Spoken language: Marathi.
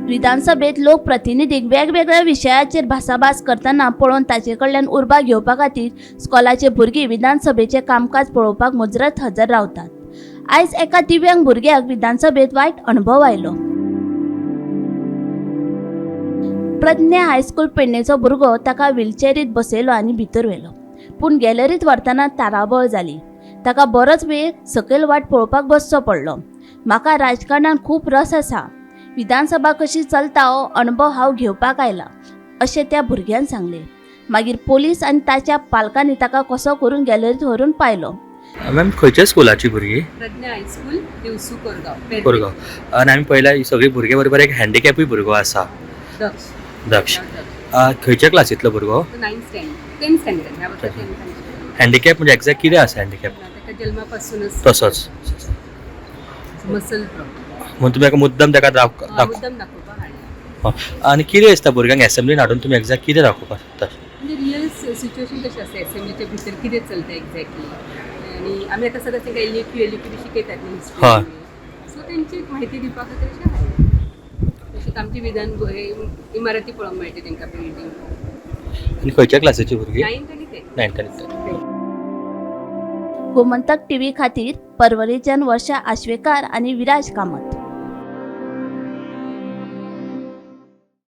विधानसभेत लोकप्रतिनिधीक वेगवेगळ्या विशयाचेर भासाभास करतना पळोवन ताचे कडल्यान उर्बा घेवपा खातीर स्कॉलाचे भुरगीं विधानसभेचे कामकाज पळोवपाक मुजरत हजर रावतात. आयज एका दिव्यांग भुरग्याक विधानसभेत वायट अणभव आयलो. प्रज्ञा हायस्कूल पेडणेचो भुरगो ताका व्हीलचॅरीत बसयलो आनी भितर व्हेलो. पूण गॅलरीत व्हरतना ताराबळ जाली. ताका बरोच वेळ सकयल वाट पळोवपाक बसचो पडलो. म्हाका राजकारणांत खूब रस आसा. विधानसभा कशी चलता हो अणभव हांव घेवपाक आयला, अशें त्या भुरग्यान सांगलें. मागीर पोलीस आनी ताच्या पालकांनी ताका कसो करून गॅलरीत व्हरून पायलो. मॅम खंयच्या स्कुलाची भुरगीं? प्रज्ञा हायस्कूल दिवसू कोरगांव. कोरगांव. आनी आमी पळयला सगळीं भुरगे बरोबर एक हँडिकॅपूय भुरगो आसा. दक्ष. खंयच्या क्लासींतलो भुरगो? 10th standard. हँडिकॅप म्हणजे एक्झॅक्ट कितें आसा हँडिकॅप? ताका जल्मापासूनच तसोच मसल प्रॉब्लेम. म्हणून तुमी मुद्दम ताका मुद्दम दाखोवपाक हाडला. आनी कितें दिसता भुरग्यांक एसेंब्लीन हाडून तुमी एक्झॅक्ट कितें दाखोवपाक सोदता? म्हणजे रियल सिच्युएशन कशें आसता एसेंब्लीच्या भितर कितें चलता एक्झॅक्टली. आनी आमी आतां सदांच तांकां एलक्यू बी शिकयतात न्ही हिस्ट्री. सो तेंची माहिती दिवपा खातीर अशें हाडलें. तशेंच आमची विधान इमारती पळोवंक मेळटा तांकां बिल्डींग. आनी खंयच्या क्लासीची भुरगीं? 9th आनी 10th. गोमंतक टीव्ही खातीर परवरीच्यान वर्षा आश्वेकार आनी विराज कामत.